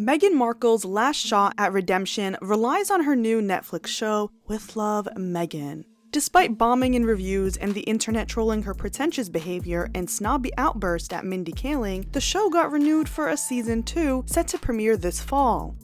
Meghan Markle's last shot at redemption relies on her new Netflix show, With Love, Meghan. Despite bombing in reviews and the internet trolling her pretentious behavior and snobby outburst at Mindy Kaling, the show got renewed for a season 2 set to premiere this fall.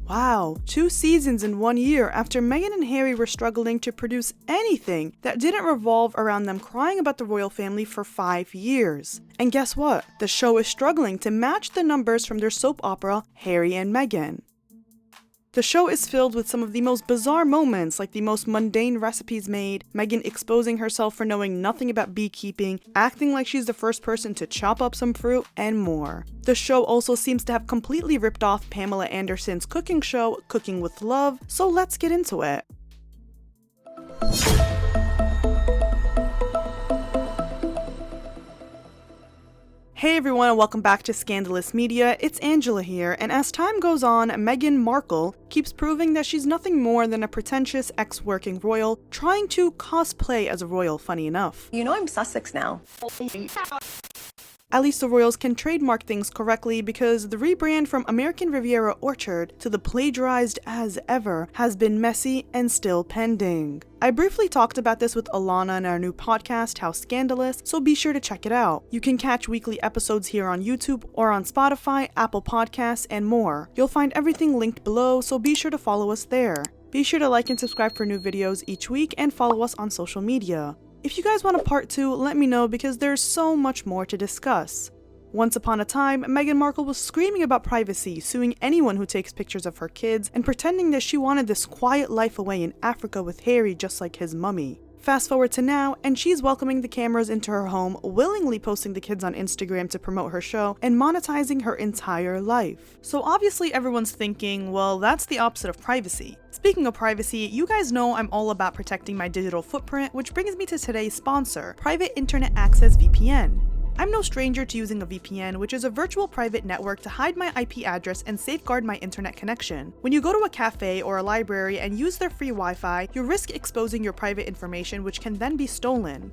Wow, 2 seasons in 1 year after Meghan and Harry were struggling to produce anything that didn't revolve around them crying about the royal family for 5 years. And guess what? The show is struggling to match the numbers from their soap opera, Harry and Meghan. The show is filled with some of the most bizarre moments, like the most mundane recipes made, Meghan exposing herself for knowing nothing about beekeeping, acting like she's the first person to chop up some fruit, and more. The show also seems to have completely ripped off Pamela Anderson's cooking show, Cooking with Love, so let's get into it. Hey everyone, and welcome back to Scandalous Media. It's Angela here, and as time goes on, Meghan Markle keeps proving that she's nothing more than a pretentious ex-working royal trying to cosplay as a royal, funny enough. You know I'm Sussex now. At least the royals can trademark things correctly, because the rebrand from American Riviera Orchard to the plagiarized as ever has been messy and still pending. I briefly talked about this with Alana in our new podcast, How Scandalous, so be sure to check it out. You can catch weekly episodes here on YouTube or on Spotify, Apple Podcasts, and more. You'll find everything linked below, so be sure to follow us there. Be sure to like and subscribe for new videos each week, and follow us on social media. If you guys want a part 2, let me know, because there's so much more to discuss. Once upon a time, Meghan Markle was screaming about privacy, suing anyone who takes pictures of her kids, and pretending that she wanted this quiet life away in Africa with Harry just like his mummy. Fast forward to now, and she's welcoming the cameras into her home, willingly posting the kids on Instagram to promote her show, and monetizing her entire life. So obviously everyone's thinking, well, that's the opposite of privacy. Speaking of privacy, you guys know I'm all about protecting my digital footprint, which brings me to today's sponsor, Private Internet Access VPN. I'm no stranger to using a VPN, which is a virtual private network to hide my IP address and safeguard my internet connection. When you go to a cafe or a library and use their free Wi-Fi, you risk exposing your private information, which can then be stolen.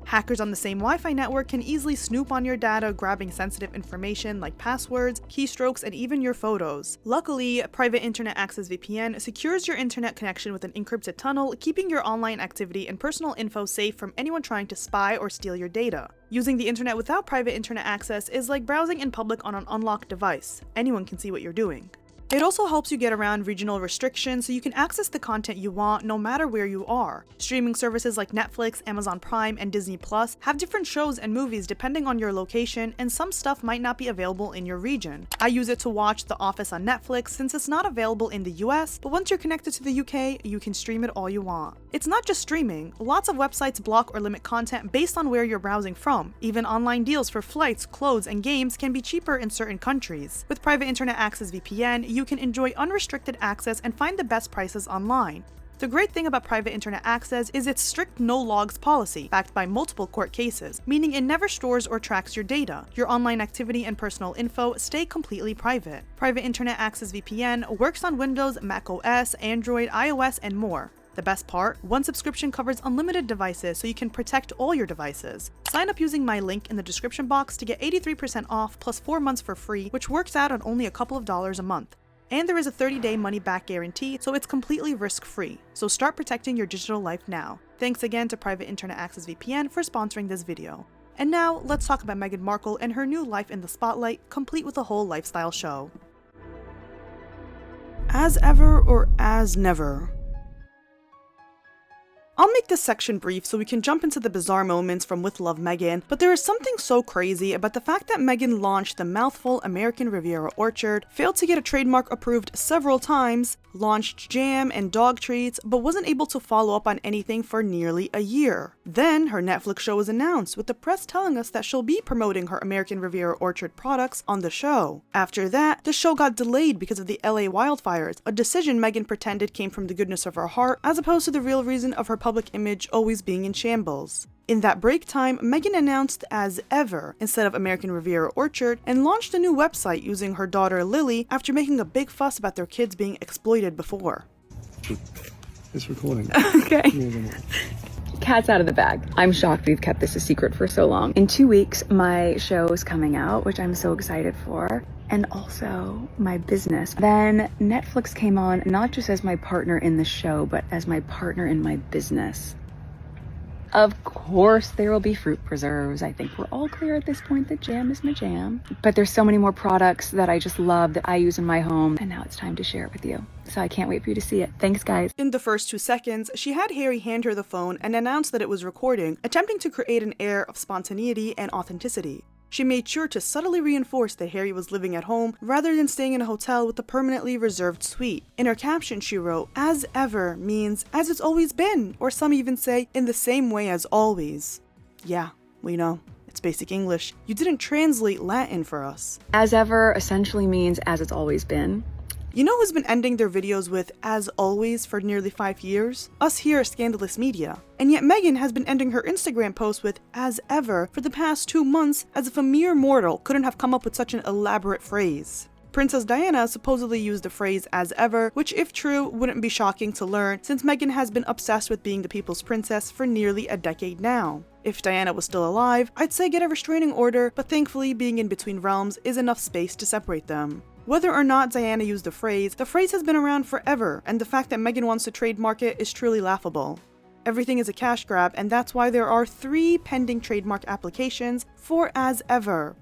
Hackers on the same Wi-Fi network can easily snoop on your data, grabbing sensitive information like passwords, keystrokes, and even your photos. Luckily, Private Internet Access VPN secures your internet connection with an encrypted tunnel, keeping your online activity and personal info safe from anyone trying to spy or steal your data. Using the internet without private internet access is like browsing in public on an unlocked device. Anyone can see what you're doing. It also helps you get around regional restrictions, so you can access the content you want no matter where you are. Streaming services like Netflix, Amazon Prime, and Disney Plus have different shows and movies depending on your location, and some stuff might not be available in your region. I use it to watch The Office on Netflix since it's not available in the US, but once you're connected to the UK, you can stream it all you want. It's not just streaming. Lots of websites block or limit content based on where you're browsing from. Even online deals for flights, clothes, and games can be cheaper in certain countries. With Private Internet Access VPN, you can enjoy unrestricted access and find the best prices online. The great thing about Private Internet Access is its strict no-logs policy, backed by multiple court cases, meaning it never stores or tracks your data. Your online activity and personal info stay completely private. Private Internet Access VPN works on Windows, Mac OS, Android, iOS, and more. The best part? One subscription covers unlimited devices, so you can protect all your devices. Sign up using my link in the description box to get 83% off plus 4 months for free, which works out on only a couple of dollars a month. And there is a 30-day money-back guarantee, so it's completely risk-free. So start protecting your digital life now. Thanks again to Private Internet Access VPN for sponsoring this video. And now, let's talk about Meghan Markle and her new life in the spotlight, complete with a whole lifestyle show. As ever or as never? I'll make this section brief so we can jump into the bizarre moments from With Love Meghan, but there is something so crazy about the fact that Meghan launched the mouthful American Riviera Orchard, failed to get a trademark approved several times, launched jam and dog treats, but wasn't able to follow up on anything for nearly a year. Then her Netflix show was announced, with the press telling us that she'll be promoting her American Riviera Orchard products on the show. After that, the show got delayed because of the LA wildfires, a decision Meghan pretended came from the goodness of her heart, as opposed to the real reason of her public image always being in shambles. In that break time, Meghan announced as ever instead of American Riviera Orchard, and launched a new website using her daughter Lily after making a big fuss about their kids being exploited before. It's recording. Okay. Cat's out of the bag. I'm shocked we've kept this a secret for so long. In 2 weeks, my show is coming out, which I'm so excited for. And also my business. Then Netflix came on, not just as my partner in the show, but as my partner in my business. Of course, there will be fruit preserves. I think we're all clear at this point that jam is my jam. But there's so many more products that I just love that I use in my home. And now it's time to share it with you. So I can't wait for you to see it. Thanks, guys. In the first 2 seconds, she had Harry hand her the phone and announce that it was recording, attempting to create an air of spontaneity and authenticity. She made sure to subtly reinforce that Harry was living at home rather than staying in a hotel with a permanently reserved suite. In her caption, she wrote, "As ever" means as it's always been, or some even say, in the same way as always. Yeah, we know. It's basic English. You didn't translate Latin for us. As ever essentially means as it's always been. You know who's been ending their videos with "as always" for nearly 5 years? Us here at Scandalous Media. And yet Meghan has been ending her Instagram posts with "as ever" for the past 2 months, as if a mere mortal couldn't have come up with such an elaborate phrase. Princess Diana supposedly used the phrase "as ever," which if true, wouldn't be shocking to learn since Meghan has been obsessed with being the people's princess for nearly a decade now. If Diana was still alive, I'd say get a restraining order, but thankfully being in between realms is enough space to separate them. Whether or not Diana used the phrase has been around forever, and the fact that Meghan wants to trademark it is truly laughable. Everything is a cash grab, and that's why there are 3 pending trademark applications for "as ever."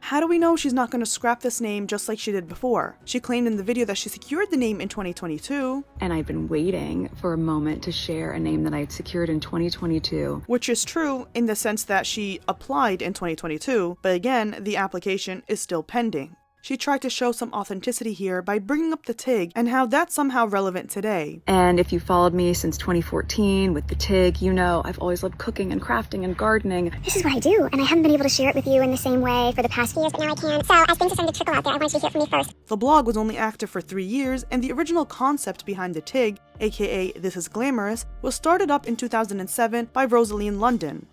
How do we know she's not going to scrap this name just like she did before? She claimed in the video that she secured the name in 2022. And I've been waiting for a moment to share a name that I'd secured in 2022. Which is true in the sense that she applied in 2022, but again, the application is still pending. She tried to show some authenticity here by bringing up the TIG and how that's somehow relevant today. And if you followed me since 2014 with the TIG, you know I've always loved cooking and crafting and gardening. This is what I do, and I haven't been able to share it with you in the same way for the past few years, but now I can. So as things are starting to trickle out there, I want you to hear from me first. The blog was only active for 3 years, and the original concept behind the TIG, aka This Is Glamorous, was started up in 2007 by Rosalie in London.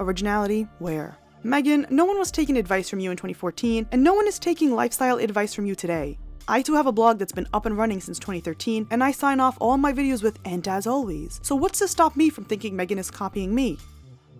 Originality? Where? Meghan, no one was taking advice from you in 2014, and no one is taking lifestyle advice from you today. I too have a blog that's been up and running since 2013, and I sign off all my videos with "and as always." So what's to stop me from thinking Meghan is copying me?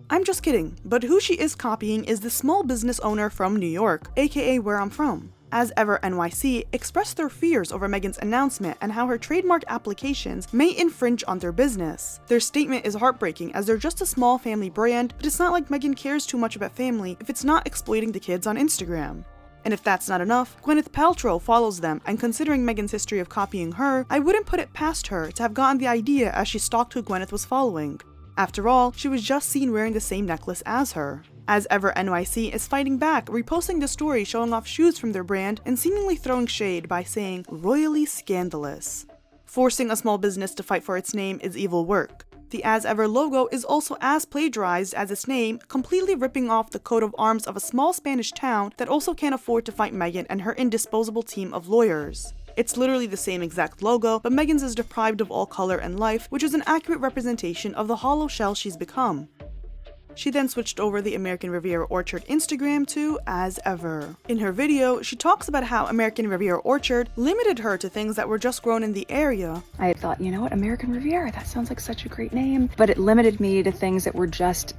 I'm just kidding, but who she is copying is the small business owner from New York, aka where I'm from. As Ever NYC expressed their fears over Meghan's announcement and how her trademark applications may infringe on their business. Their statement is heartbreaking as they're just a small family brand, but it's not like Meghan cares too much about family if it's not exploiting the kids on Instagram. And if that's not enough, Gwyneth Paltrow follows them, and considering Meghan's history of copying her, I wouldn't put it past her to have gotten the idea as she stalked who Gwyneth was following. After all, she was just seen wearing the same necklace as her. As Ever NYC is fighting back, reposting the story showing off shoes from their brand and seemingly throwing shade by saying "royally scandalous." Forcing a small business to fight for its name is evil work. The As Ever logo is also as plagiarized as its name, completely ripping off the coat of arms of a small Spanish town that also can't afford to fight Meghan and her indisposable team of lawyers. It's literally the same exact logo, but Meghan's is deprived of all color and life, which is an accurate representation of the hollow shell she's become. She then switched over the American Riviera Orchard Instagram to As Ever. In her video, she talks about how American Riviera Orchard limited her to things that were just grown in the area. I had thought, you know what, American Riviera, that sounds like such a great name. But it limited me to things that were just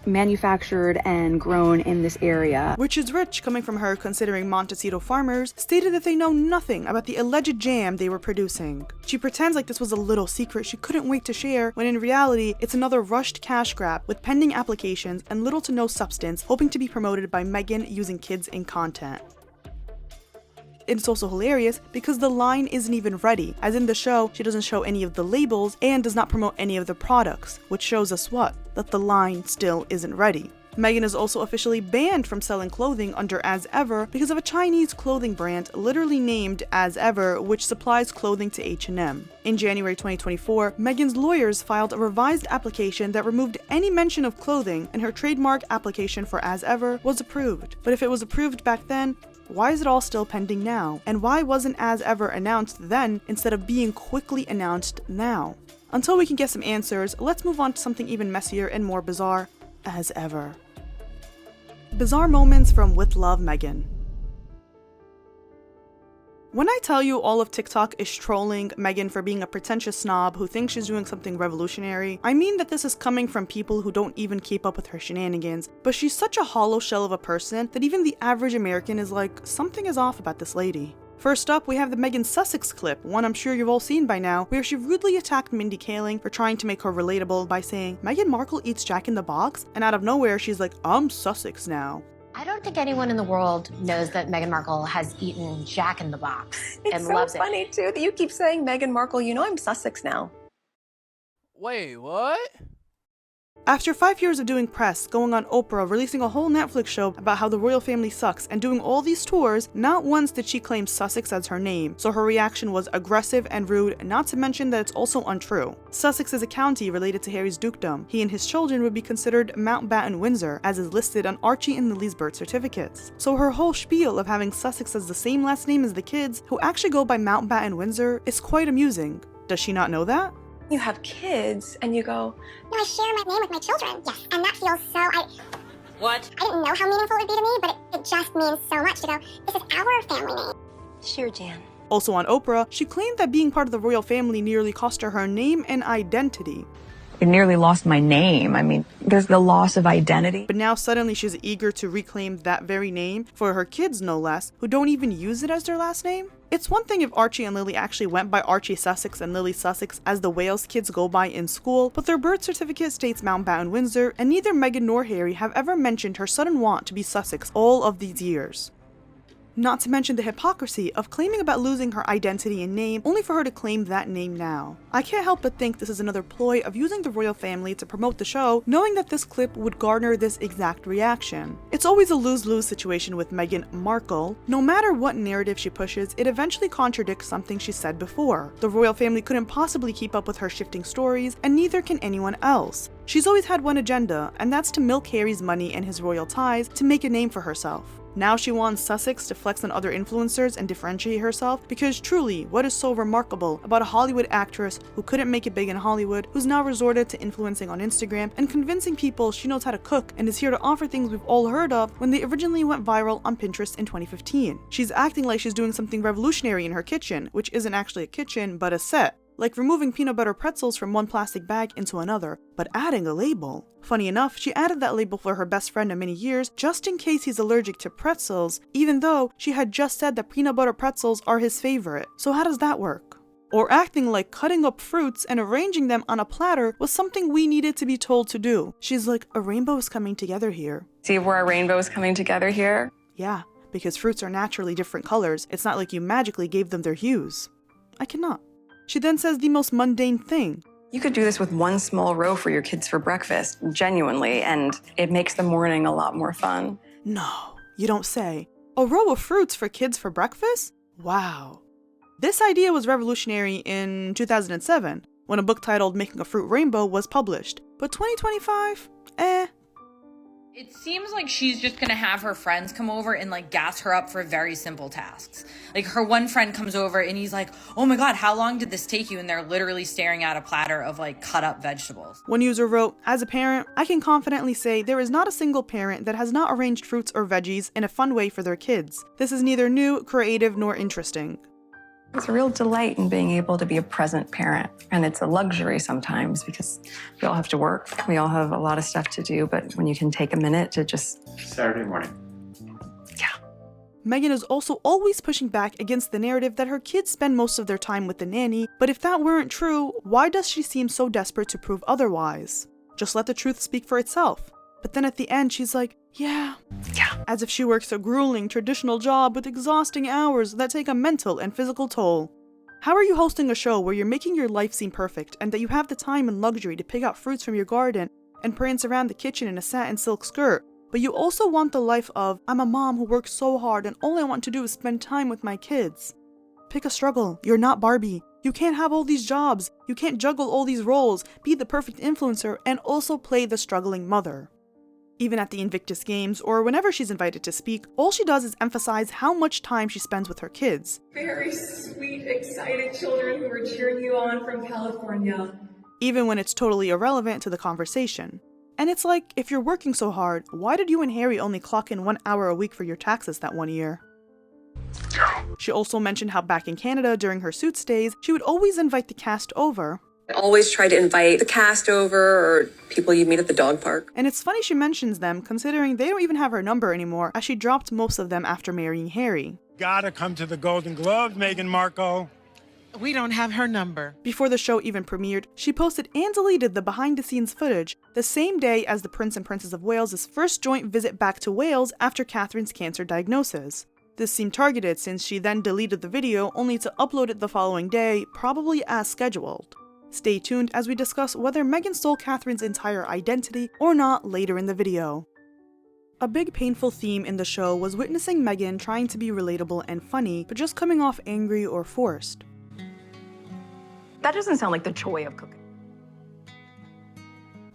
manufactured and grown in this area. Which is rich coming from her, considering Montecito farmers stated that they know nothing about the alleged jam they were producing. She pretends like this was a little secret she couldn't wait to share, when in reality it's another rushed cash grab with pending applications and little to no substance, hoping to be promoted by Meghan using kids in content. It's also hilarious because the line isn't even ready, as in the show she doesn't show any of the labels and does not promote any of the products, which shows us what? That the line still isn't ready. Meghan is also officially banned from selling clothing under As Ever because of a Chinese clothing brand literally named As Ever, which supplies clothing to H&M. In January 2024, Meghan's lawyers filed a revised application that removed any mention of clothing, and her trademark application for As Ever was approved. But if it was approved back then, why is it all still pending now? And why wasn't As Ever announced then instead of being quickly announced now? Until we can get some answers, let's move on to something even messier and more bizarre. As Ever. Bizarre moments from With Love Meghan. When I tell you all of TikTok is trolling Meghan for being a pretentious snob who thinks she's doing something revolutionary, I mean that this is coming from people who don't even keep up with her shenanigans, but she's such a hollow shell of a person that even the average American is like, something is off about this lady. First up, we have the Meghan Sussex clip, one I'm sure you've all seen by now, where she rudely attacked Mindy Kaling for trying to make her relatable by saying, Meghan Markle eats Jack in the Box, and out of nowhere she's like, I'm Sussex now. I don't think anyone in the world knows that Meghan Markle has eaten Jack in the Box and loves it. It's so funny, too, that you keep saying Meghan Markle. You know I'm Sussex now. Wait, what? After 5 years of doing press, going on Oprah, releasing a whole Netflix show about how the royal family sucks, and doing all these tours, not once did she claim Sussex as her name, so her reaction was aggressive and rude, not to mention that it's also untrue. Sussex is a county related to Harry's dukedom. He and his children would be considered Mountbatten Windsor, as is listed on Archie and Lily's birth certificates. So her whole spiel of having Sussex as the same last name as the kids, who actually go by Mountbatten Windsor, is quite amusing. Does she not know that? You have kids and you go, No, I share my name with my children. Yes, and that feels so, What? I didn't know how meaningful it would be to me, but it just means so much to go, this is our family name. sure, Jan. Also on Oprah, she claimed that being part of the royal family nearly cost her name and identity. I nearly lost my name. I mean, there's the loss of identity. But now suddenly she's eager to reclaim that very name for her kids, no less, who don't even use it as their last name. It's one thing if Archie and Lily actually went by Archie Sussex and Lily Sussex as the Wales kids go by in school, but their birth certificate states Mountbatten Windsor, and neither Meghan nor Harry have ever mentioned her sudden want to be Sussex all of these years. Not to mention the hypocrisy of claiming about losing her identity and name only for her to claim that name now. I can't help but think this is another ploy of using the royal family to promote the show, knowing that this clip would garner this exact reaction. It's always a lose-lose situation with Meghan Markle. No matter what narrative she pushes, it eventually contradicts something she said before. The royal family couldn't possibly keep up with her shifting stories, and neither can anyone else. She's always had one agenda, and that's to milk Harry's money and his royal ties to make a name for herself. Now she wants Sussex to flex on other influencers and differentiate herself, because truly, what is so remarkable about a Hollywood actress who couldn't make it big in Hollywood, who's now resorted to influencing on Instagram and convincing people she knows how to cook and is here to offer things we've all heard of when they originally went viral on Pinterest in 2015. She's acting like she's doing something revolutionary in her kitchen, which isn't actually a kitchen, but a set. Like removing peanut butter pretzels from one plastic bag into another, but adding a label. Funny enough, she added that label for her best friend of many years, just in case he's allergic to pretzels, even though she had just said that peanut butter pretzels are his favorite. So how does that work? Or acting like cutting up fruits and arranging them on a platter was something we needed to be told to do. She's like, a rainbow is coming together here. See where a rainbow is coming together here? Yeah, because fruits are naturally different colors. It's not like you magically gave them their hues. I cannot. She then says the most mundane thing. You could do this with one small row for your kids for breakfast, genuinely, and it makes the morning a lot more fun. No, you don't say. A row of fruits for kids for breakfast? Wow. This idea was revolutionary in 2007, when a book titled Making a Fruit Rainbow was published. But 2025? It seems like she's just gonna have her friends come over and like gas her up for very simple tasks. Like her one friend comes over and he's like, oh my god, how long did this take you? And they're literally staring at a platter of like cut up vegetables. One user wrote, as a parent, I can confidently say there is not a single parent that has not arranged fruits or veggies in a fun way for their kids. This is neither new, creative, nor interesting. It's a real delight in being able to be a present parent. And it's a luxury sometimes because we all have to work. We all have a lot of stuff to do, but when you can take a minute to just... Saturday morning. Yeah. Meghan is also always pushing back against the narrative that her kids spend most of their time with the nanny, but if that weren't true, why does she seem so desperate to prove otherwise? Just let the truth speak for itself. But then at the end, she's like, yeah. As if she works a grueling traditional job with exhausting hours that take a mental and physical toll. How are you hosting a show where you're making your life seem perfect and that you have the time and luxury to pick out fruits from your garden and prance around the kitchen in a satin silk skirt, but you also want the life of, I'm a mom who works so hard and all I want to do is spend time with my kids? Pick a struggle. You're not Barbie. You can't have all these jobs. You can't juggle all these roles, be the perfect influencer, and also play the struggling mother. Even at the Invictus Games, or whenever she's invited to speak, all she does is emphasize how much time she spends with her kids. Very sweet, excited children who are cheering you on from California. Even when it's totally irrelevant to the conversation. And it's like, if you're working so hard, why did you and Harry only clock in 1 hour a week for your taxes that one year? She also mentioned how back in Canada during her Suits days, she would always invite the cast over. I always try to invite the cast over or people you meet at the dog park. And it's funny she mentions them, considering they don't even have her number anymore, as she dropped most of them after marrying Harry. Gotta come to the Golden Globes, Meghan Markle. We don't have her number. Before the show even premiered, she posted and deleted the behind-the-scenes footage the same day as the Prince and Princess of Wales' first joint visit back to Wales after Catherine's cancer diagnosis. This seemed targeted since she then deleted the video only to upload it the following day, probably as scheduled. Stay tuned as we discuss whether Meghan stole Catherine's entire identity or not later in the video. A big painful theme in the show was witnessing Meghan trying to be relatable and funny, but just coming off angry or forced. That doesn't sound like the joy of cooking.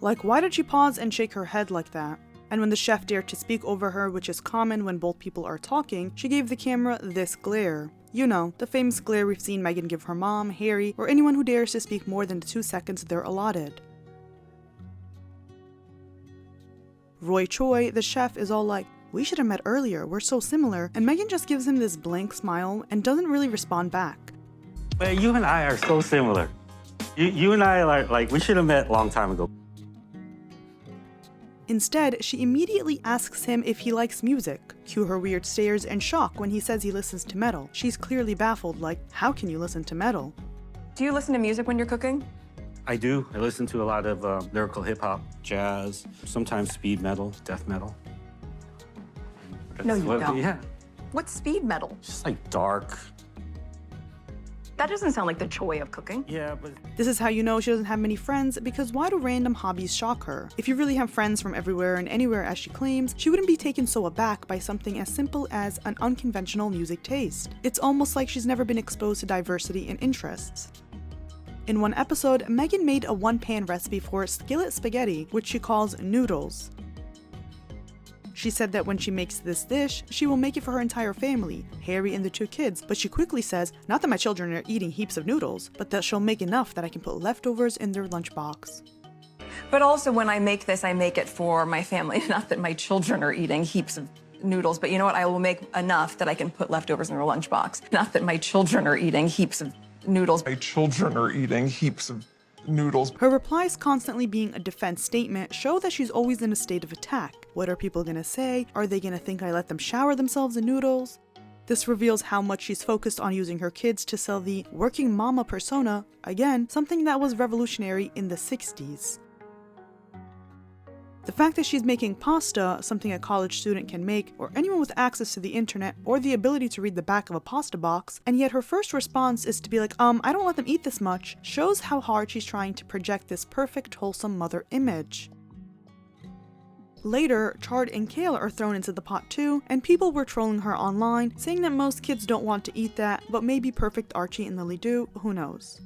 Like, why did she pause and shake her head like that? And when the chef dared to speak over her, which is common when both people are talking, she gave the camera this glare. You know, the famous glare we've seen Meghan give her mom, Harry, or anyone who dares to speak more than the 2 seconds they're allotted. Roy Choi, the chef, is all like, "We should have met earlier, we're so similar," and Meghan just gives him this blank smile and doesn't really respond back. But you and I are so similar. You and I are like we should have met a long time ago. Instead, she immediately asks him if he likes music. Cue her weird stares and shock when he says he listens to metal. She's clearly baffled, like, how can you listen to metal? Do you listen to music when you're cooking? I do. I listen to a lot of lyrical hip-hop, jazz, sometimes speed metal, death metal. No, you don't. Yeah. What's speed metal? Just like dark. That doesn't sound like the joy of cooking. Yeah, but... This is how you know she doesn't have many friends, because why do random hobbies shock her? If you really have friends from everywhere and anywhere as she claims, she wouldn't be taken so aback by something as simple as an unconventional music taste. It's almost like she's never been exposed to diversity in interests. In one episode, Meghan made a one-pan recipe for skillet spaghetti, which she calls noodles. She said that when she makes this dish, she will make it for her entire family, Harry and the 2 kids, but she quickly says, not that my children are eating heaps of noodles, but that she'll make enough that I can put leftovers in their lunchbox. But also when I make this, I make it for my family. Not that my children are eating heaps of noodles, but you know what? I will make enough that I can put leftovers in their lunchbox. Not that my children are eating heaps of noodles. My children are eating heaps of noodles. Her replies constantly being a defense statement show that she's always in a state of attack. What are people gonna say? Are they gonna think I let them shower themselves in noodles? This reveals how much she's focused on using her kids to sell the working mama persona, again, something that was revolutionary in the 60s. The fact that she's making pasta, something a college student can make, or anyone with access to the internet, or the ability to read the back of a pasta box, and yet her first response is to be like, I don't let them eat this much, shows how hard she's trying to project this perfect, wholesome mother image. Later, chard and kale are thrown into the pot too, and people were trolling her online, saying that most kids don't want to eat that, but maybe perfect Archie and Lily do, who knows.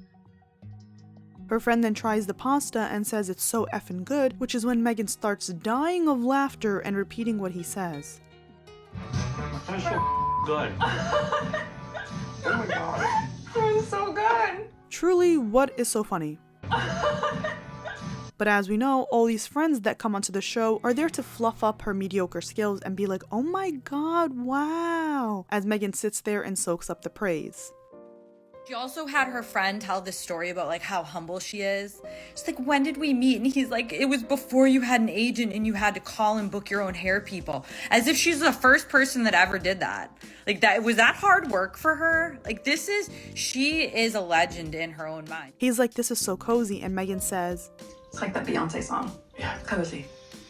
Her friend then tries the pasta and says it's so effing good, which is when Meghan starts dying of laughter and repeating what he says. That's so good. Oh my god. It was so good. Truly, what is so funny? But as we know, all these friends that come onto the show are there to fluff up her mediocre skills and be like, oh my god, wow, as Meghan sits there and soaks up the praise. She also had her friend tell this story about like how humble she is. She's like, when did we meet? And he's like, it was before you had an agent and you had to call and book your own hair people. As if she's the first person that ever did that. Like, that was that hard work for her? Like, she is a legend in her own mind. He's like, this is so cozy, and Meghan says, It's like that Beyonce song. Yeah, cozy.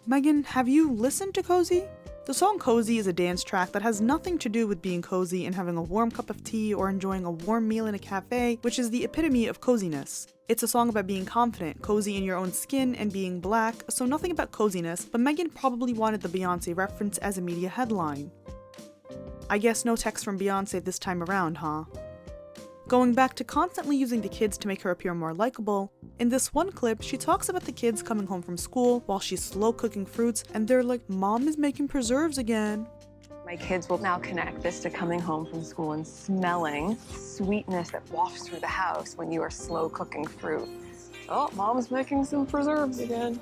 Meghan, have you listened to Cozy? The song Cozy is a dance track that has nothing to do with being cozy and having a warm cup of tea or enjoying a warm meal in a cafe, which is the epitome of coziness. It's a song about being confident, cozy in your own skin, and being black, so nothing about coziness, but Meghan probably wanted the Beyonce reference as a media headline. I guess no text from Beyonce this time around, huh? Going back to constantly using the kids to make her appear more likable, in this one clip, she talks about the kids coming home from school while she's slow cooking fruits, and they're like, Mom is making preserves again. My kids will now connect this to coming home from school and smelling sweetness that wafts through the house when you are slow cooking fruit. Oh, Mom's making some preserves again.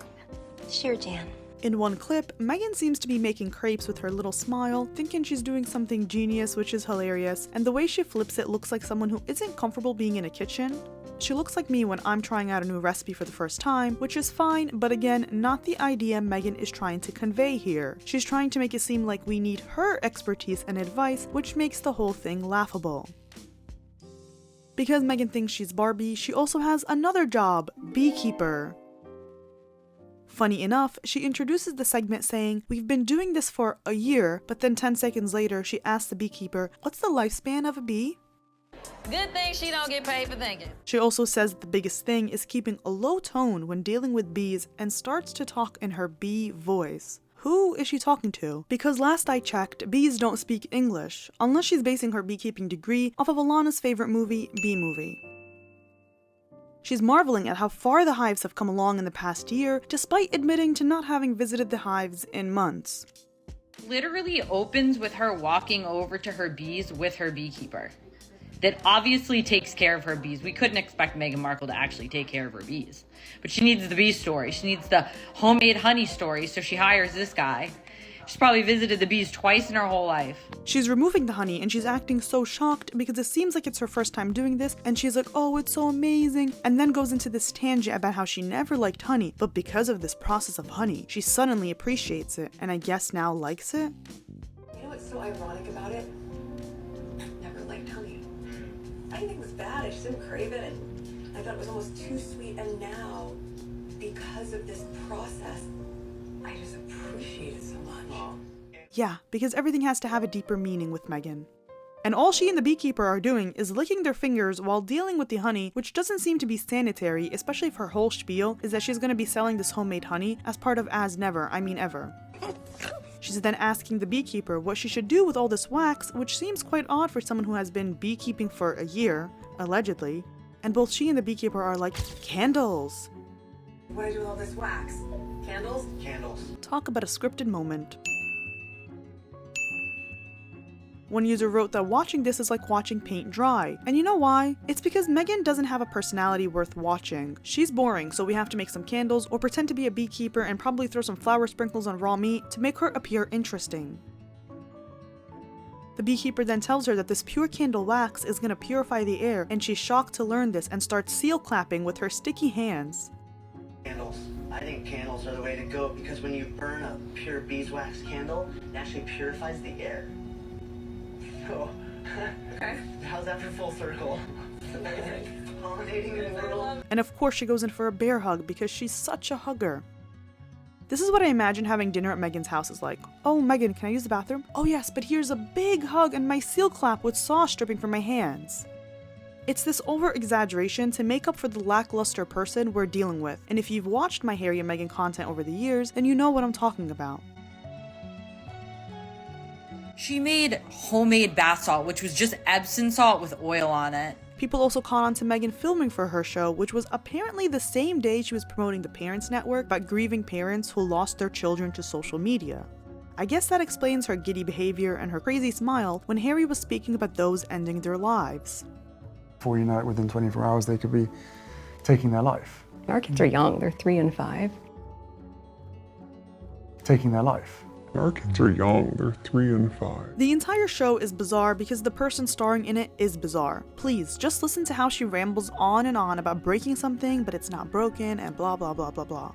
Sure, Jan. In one clip, Meghan seems to be making crepes with her little smile, thinking she's doing something genius, which is hilarious, and the way she flips it looks like someone who isn't comfortable being in a kitchen. She looks like me when I'm trying out a new recipe for the first time, which is fine, but again, not the idea Meghan is trying to convey here. She's trying to make it seem like we need her expertise and advice, which makes the whole thing laughable. Because Meghan thinks she's Barbie, she also has another job, beekeeper. Funny enough, she introduces the segment saying, "We've been doing this for a year," but then 10 seconds later, she asks the beekeeper, "What's the lifespan of a bee?" Good thing she don't get paid for thinking. She also says the biggest thing is keeping a low tone when dealing with bees and starts to talk in her bee voice. Who is she talking to? Because last I checked, bees don't speak English, unless she's basing her beekeeping degree off of Alana's favorite movie, Bee Movie. She's marveling at how far the hives have come along in the past year, despite admitting to not having visited the hives in months. Literally opens with her walking over to her bees with her beekeeper that obviously takes care of her bees. We couldn't expect Meghan Markle to actually take care of her bees. But she needs the bee story. She needs the homemade honey story, so she hires this guy. She's probably visited the bees twice in her whole life. She's removing the honey and she's acting so shocked because it seems like it's her first time doing this, and she's like, "Oh, it's so amazing," and then goes into this tangent about how she never liked honey, but because of this process of honey, she suddenly appreciates it, and I guess now likes it? You know what's so ironic about it? Never liked honey. I didn't think it was bad, I just didn't crave it, and I thought it was almost too sweet, and now, because of this process, I just appreciate it so much. Yeah, because everything has to have a deeper meaning with Meghan. And all she and the beekeeper are doing is licking their fingers while dealing with the honey, which doesn't seem to be sanitary, especially if her whole spiel is that she's going to be selling this homemade honey as part of As Never, I Mean Ever. She's then asking the beekeeper what she should do with all this wax, which seems quite odd for someone who has been beekeeping for a year, allegedly. And both she and the beekeeper are like, "Candles!" What do I do with all this wax? Candles? Candles. Talk about a scripted moment. One user wrote that watching this is like watching paint dry. And you know why? It's because Meghan doesn't have a personality worth watching. She's boring, so we have to make some candles or pretend to be a beekeeper and probably throw some flour sprinkles on raw meat to make her appear interesting. The beekeeper then tells her that this pure candle wax is going to purify the air, and she's shocked to learn this and starts seal clapping with her sticky hands. Candles. I think candles are the way to go because when you burn a pure beeswax candle, it actually purifies the air. So, Okay. how's that for full circle? Amazing. Pollinating the world. And of course she goes in for a bear hug because she's such a hugger. This is what I imagine having dinner at Meghan's house is like. "Oh, Meghan, can I use the bathroom? Oh yes, but here's a big hug and my seal clap with sauce dripping from my hands." It's this over-exaggeration to make up for the lackluster person we're dealing with, and if you've watched my Harry and Meghan content over the years, then you know what I'm talking about. She made homemade bath salt, which was just Epsom salt with oil on it. People also caught on to Meghan filming for her show, which was apparently the same day she was promoting the Parents Network about grieving parents who lost their children to social media. I guess that explains her giddy behavior and her crazy smile when Harry was speaking about those ending their lives. Before you know it, within 24 hours, they could be taking their life. Our kids are young, they're 3 and 5. Taking their life. Our kids are young, they're 3 and 5. The entire show is bizarre because the person starring in it is bizarre. Please, just listen to how she rambles on and on about breaking something, but it's not broken, and blah blah blah blah blah.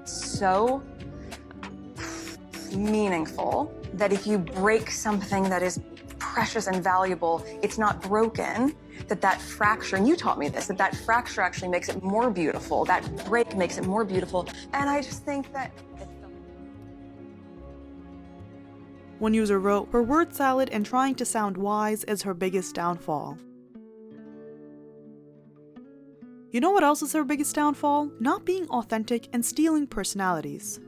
So meaningful that if you break something that is precious and valuable, it's not broken, that fracture, and you taught me this, that fracture actually makes it more beautiful, that break makes it more beautiful, and I just think that... One user wrote, "Her word salad and trying to sound wise is her biggest downfall." You know what else is her biggest downfall? Not being authentic and stealing personalities.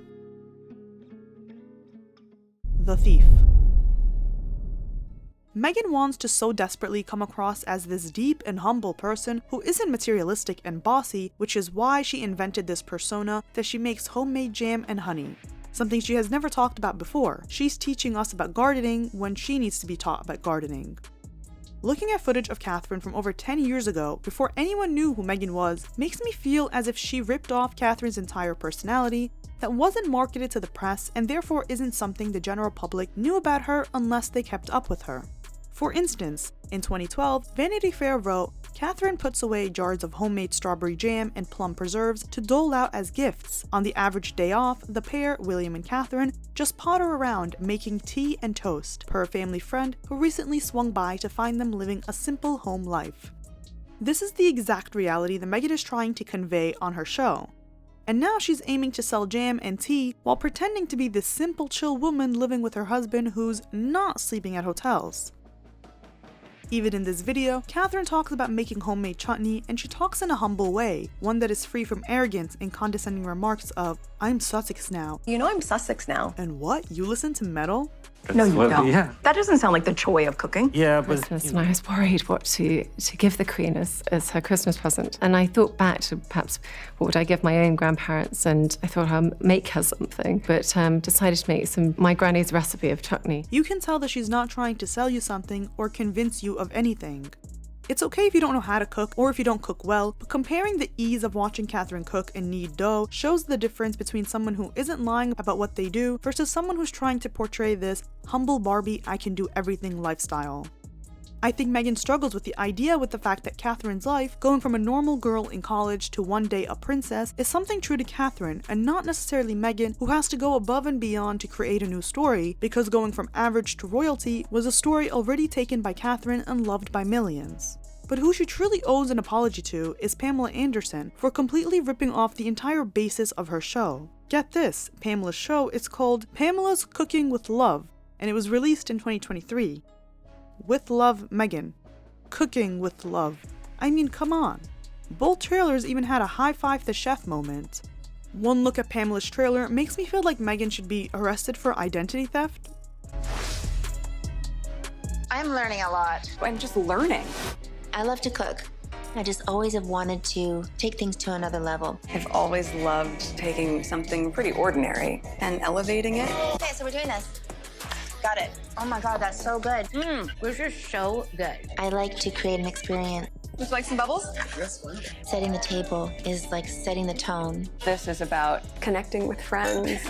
The thief. Meghan wants to so desperately come across as this deep and humble person who isn't materialistic and bossy, which is why she invented this persona that she makes homemade jam and honey. Something she has never talked about before. She's teaching us about gardening when she needs to be taught about gardening. Looking at footage of Catherine from over 10 years ago, before anyone knew who Meghan was, makes me feel as if she ripped off Catherine's entire personality, that wasn't marketed to the press and therefore isn't something the general public knew about her unless they kept up with her. For instance, in 2012, Vanity Fair wrote, "Catherine puts away jars of homemade strawberry jam and plum preserves to dole out as gifts. On the average day off, the pair, William and Catherine, just potter around making tea and toast," per a family friend who recently swung by to find them living a simple home life. This is the exact reality that Meghan is trying to convey on her show. And now she's aiming to sell jam and tea while pretending to be this simple, chill woman living with her husband who's not sleeping at hotels. Even in this video, Catherine talks about making homemade chutney, and she talks in a humble way, one that is free from arrogance and condescending remarks of, "I'm Sussex now." You know I'm Sussex now. And what? You listen to metal? No, you what- don't. yeah. That doesn't sound like the joy of cooking. Yeah, but Christmas, and I was worried what to give the Queen as her Christmas present. And I thought back to perhaps what would I give my own grandparents, and I thought I'll make her something, but decided to make my granny's recipe of chutney. You can tell that she's not trying to sell you something or convince you of anything. It's okay if you don't know how to cook or if you don't cook well, but comparing the ease of watching Catherine cook and knead dough shows the difference between someone who isn't lying about what they do versus someone who's trying to portray this humble Barbie I can do everything lifestyle. I think Meghan struggles with the idea with the fact that Catherine's life, going from a normal girl in college to one day a princess, is something true to Catherine and not necessarily Meghan, who has to go above and beyond to create a new story, because going from average to royalty was a story already taken by Catherine and loved by millions. But who she truly owes an apology to is Pamela Anderson for completely ripping off the entire basis of her show. Get this, Pamela's show is called Pamela's Cooking with Love, and it was released in 2023. With Love, Meghan. Cooking with Love. I mean, come on. Both trailers even had a high five the chef moment. One look at Pamela's trailer makes me feel like Meghan should be arrested for identity theft. I'm learning a lot. I'm just learning. I love to cook. I just always have wanted to take things to another level. I've always loved taking something pretty ordinary and elevating it. Okay, so we're doing this. Got it. Oh my God, that's so good. This is so good. I like to create an experience. Would you like some bubbles? Setting the table is like setting the tone. This is about connecting with friends,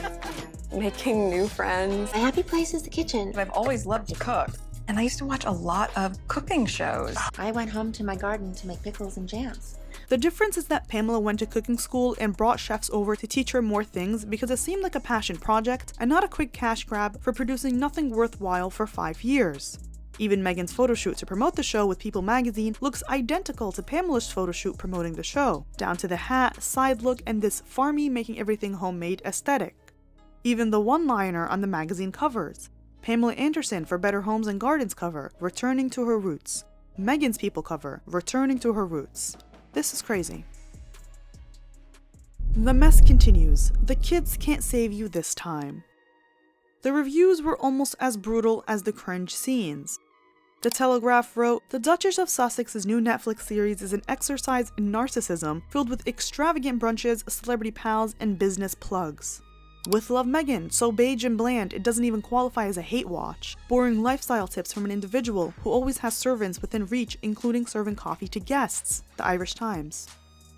making new friends. My happy place is the kitchen. I've always loved to cook. And I used to watch a lot of cooking shows. I went home to my garden to make pickles and jams. The difference is that Pamela went to cooking school and brought chefs over to teach her more things because it seemed like a passion project and not a quick cash grab for producing nothing worthwhile for 5 years. Even Meghan's photoshoot to promote the show with People magazine looks identical to Pamela's photoshoot promoting the show, down to the hat, side look, and this farmy making everything homemade aesthetic. Even the one-liner on the magazine covers. Pamela Anderson for Better Homes and Gardens cover, returning to her roots. Meghan's People cover, returning to her roots. This is crazy. The mess continues. The kids can't save you this time. The reviews were almost as brutal as the cringe scenes. The Telegraph wrote, "The Duchess of Sussex's new Netflix series is an exercise in narcissism filled with extravagant brunches, celebrity pals, and business plugs. With Love, Meghan, so beige and bland it doesn't even qualify as a hate watch. Boring lifestyle tips from an individual who always has servants within reach, including serving coffee to guests." The Irish Times.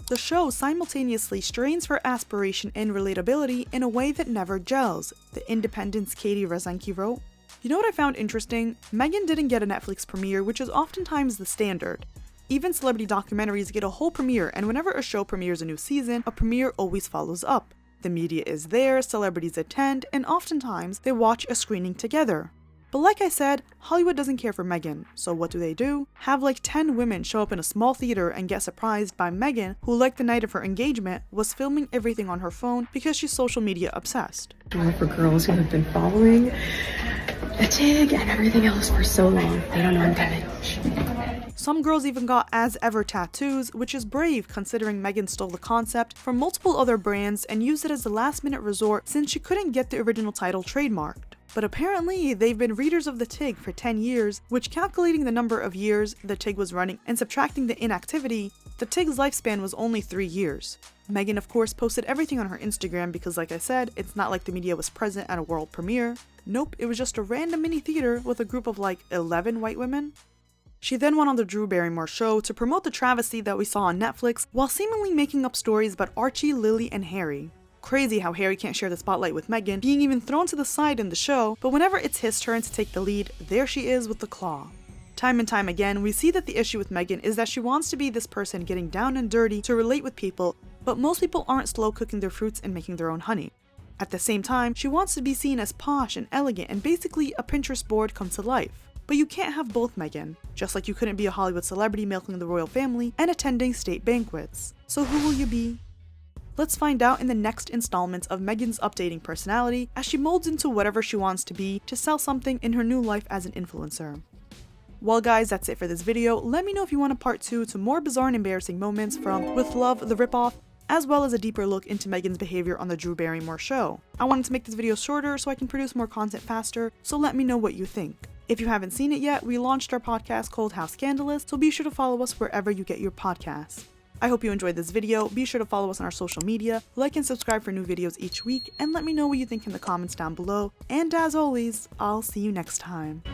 The show simultaneously strains for aspiration and relatability in a way that never gels. The Independent's Katie Rezanke wrote, "You know what I found interesting? Meghan didn't get a Netflix premiere, which is oftentimes the standard. Even celebrity documentaries get a whole premiere, and whenever a show premieres a new season, a premiere always follows up. The media is there, celebrities attend, and oftentimes they watch a screening together. But like I said, Hollywood doesn't care for Meghan, so what do? Have like 10 women show up in a small theater and get surprised by Meghan, who like the night of her engagement, was filming everything on her phone because she's social media obsessed. For girls who have been following the TIG and everything else for so long, they don't know I'm coming." Some girls even got as ever tattoos, which is brave considering Meghan stole the concept from multiple other brands and used it as a last-minute resort since she couldn't get the original title trademarked. But apparently, they've been readers of the TIG for 10 years, which, calculating the number of years the TIG was running and subtracting the inactivity, the TIG's lifespan was only 3 years. Meghan, of course, posted everything on her Instagram because, like I said, it's not like the media was present at a world premiere. Nope, it was just a random mini theater with a group of like 11 white women. She then went on the Drew Barrymore show to promote the travesty that we saw on Netflix while seemingly making up stories about Archie, Lily, and Harry. Crazy how Harry can't share the spotlight with Meghan, being even thrown to the side in the show, but whenever it's his turn to take the lead, there she is with the claw. Time and time again, we see that the issue with Meghan is that she wants to be this person getting down and dirty to relate with people, but most people aren't slow cooking their fruits and making their own honey. At the same time, she wants to be seen as posh and elegant and basically a Pinterest board come to life. But you can't have both, Meghan, just like you couldn't be a Hollywood celebrity milking the royal family and attending state banquets. So who will you be? Let's find out in the next installments of Meghan's updating personality as she molds into whatever she wants to be to sell something in her new life as an influencer. Well guys, that's it for this video. Let me know if you want a part 2 to more bizarre and embarrassing moments from With Love, the ripoff, as well as a deeper look into Meghan's behavior on the Drew Barrymore show. I wanted to make this video shorter so I can produce more content faster, so let me know what you think. If you haven't seen it yet, we launched our podcast called How Scandalous, so be sure to follow us wherever you get your podcasts. I hope you enjoyed this video. Be sure to follow us on our social media, like and subscribe for new videos each week, and let me know what you think in the comments down below. And as always, I'll see you next time.